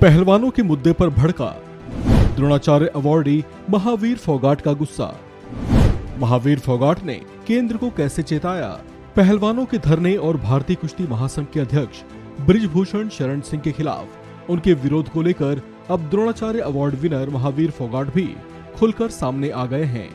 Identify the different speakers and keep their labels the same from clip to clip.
Speaker 1: पहलवानों के मुद्दे पर भड़का द्रोणाचार्य अवार्डी महावीर फोगाट का गुस्सा। महावीर फोगाट ने केंद्र को कैसे चेताया? पहलवानों के धरने और भारतीय कुश्ती महासंघ के अध्यक्ष बृजभूषण शरण सिंह के खिलाफ उनके विरोध को लेकर अब द्रोणाचार्य अवार्ड विनर महावीर फोगाट भी खुलकर सामने आ गए हैं।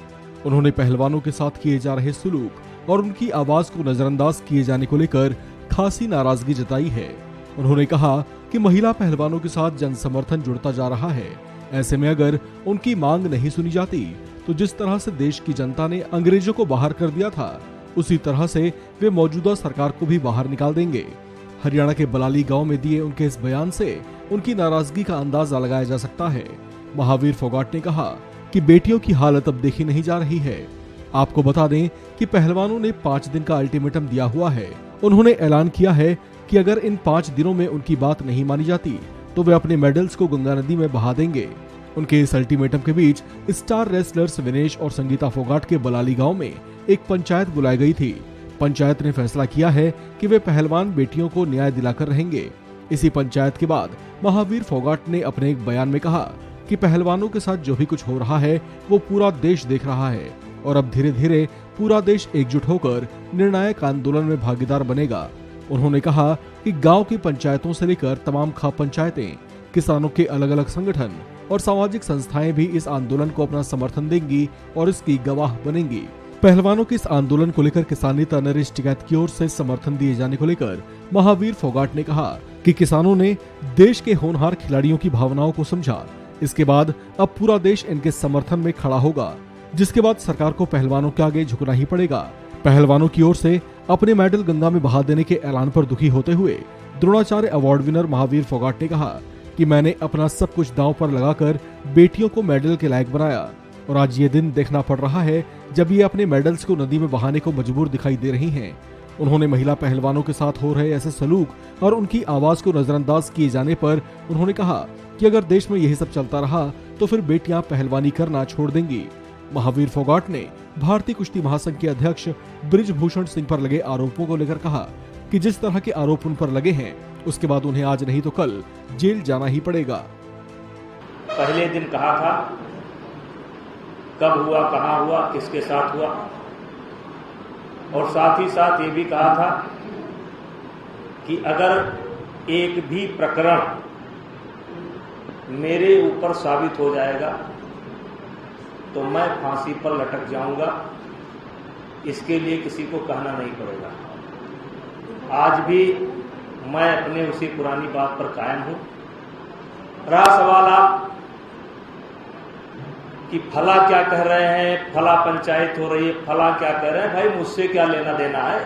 Speaker 1: उन्होंने पहलवानों के साथ किए जा रहे सुलूक और उनकी आवाज को नजरअंदाज किए जाने को लेकर खासी नाराजगी जताई है। उन्होंने कहा कि महिला पहलवानों के साथ जन समर्थन जुड़ता जा रहा है। ऐसे में अगर उनकी मांग नहीं सुनी जाती तो जिस तरह से देश की जनता ने अंग्रेजों को बाहर कर दिया था, उसी तरह से वे मौजूदा सरकार को भी बाहर निकाल देंगे। हरियाणा के बलाली गांव में दिए उनके इस बयान से उनकी नाराजगी का अंदाजा लगाया जा सकता है। महावीर फोगाट ने कहा कि बेटियों की हालत अब देखी नहीं जा रही है। आपको बता दें कि पहलवानों ने 5 दिन का अल्टीमेटम दिया हुआ है। उन्होंने ऐलान किया है कि अगर इन 5 दिनों में उनकी बात नहीं मानी जाती तो वे अपने मेडल्स को गंगा नदी में बहा देंगे। उनके इस अल्टीमेटम के बीच स्टार रेसलर्स विनेश और संगीता फोगाट के बलाली गांव में एक पंचायत बुलाई गई थी। पंचायत ने फैसला किया है कि वे पहलवान बेटियों को न्याय दिलाकर रहेंगे। इसी पंचायत के बाद महावीर फोगाट ने अपने एक बयान में कहा कि पहलवानों के साथ जो भी कुछ हो रहा है वो पूरा देश देख रहा है और अब धीरे धीरे पूरा देश एकजुट होकर निर्णायक आंदोलन में भागीदार बनेगा। उन्होंने कहा कि गांव की पंचायतों से लेकर तमाम खाप पंचायतें, किसानों के अलग अलग संगठन और सामाजिक संस्थाएं भी इस आंदोलन को अपना समर्थन देंगी और इसकी गवाह बनेंगी। पहलवानों के इस आंदोलन को लेकर किसान नेता नरेश टिकैत की ओर से समर्थन दिए जाने को लेकर महावीर फोगाट ने कहा कि किसानों ने देश के होनहार खिलाड़ियों की भावनाओं को समझा। इसके बाद अब पूरा देश इनके समर्थन में खड़ा होगा, जिसके बाद सरकार को पहलवानों के आगे झुकना ही पड़ेगा। पहलवानों की ओर से अपने मेडल गंगा में बहा देने के ऐलान पर दुखी होते हुए द्रोणाचार्य अवार्ड विनर महावीर फोगाट ने कहा कि मैंने अपना सब कुछ दांव पर लगाकर बेटियों को मेडल के लायक बनाया और आज ये दिन देखना पड़ रहा है जब ये अपने मेडल्स को नदी में बहाने को मजबूर दिखाई दे रही हैं। उन्होंने महिला पहलवानों के साथ हो रहे ऐसे सलूक और उनकी आवाज को नजरअंदाज किए जाने पर उन्होंने कहा कि अगर देश में यही सब चलता रहा तो फिर बेटियां पहलवानी करना छोड़ देंगी। महावीर फोगाट ने भारतीय कुश्ती महासंघ के अध्यक्ष बृजभूषण सिंह पर लगे आरोपों को लेकर कहा कि जिस तरह के आरोप उन पर लगे हैं उसके बाद उन्हें आज नहीं तो कल जेल जाना ही पड़ेगा।
Speaker 2: पहले दिन कहा था, कब हुआ, कहां हुआ, किसके साथ हुआ, और साथ ही साथ ये भी कहा था कि अगर एक भी प्रकरण मेरे ऊपर साबित हो जाएगा तो मैं फांसी पर लटक जाऊंगा। इसके लिए किसी को कहना नहीं पड़ेगा। आज भी मैं अपने उसी पुरानी बात पर कायम हूं। रहा सवाल आप कि फला क्या कह रहे हैं, फला पंचायत हो रही है, फला क्या कह रहे हैं, भाई मुझसे क्या लेना देना है?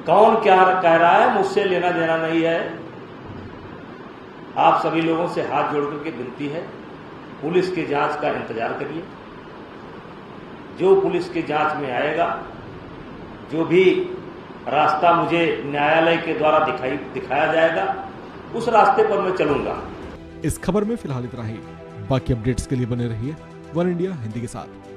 Speaker 2: कौन क्या कह रहा है, मुझसे लेना देना नहीं है। आप सभी लोगों से हाथ जोड़कर के विनती है, पुलिस के जांच का इंतजार करिए। जो पुलिस के जांच में आएगा, जो भी रास्ता मुझे न्यायालय के द्वारा दिखाया जाएगा, उस रास्ते पर मैं चलूंगा।
Speaker 1: इस खबर में फिलहाल इतना ही। बाकी अपडेट्स के लिए बने रहिए वन इंडिया हिंदी के साथ।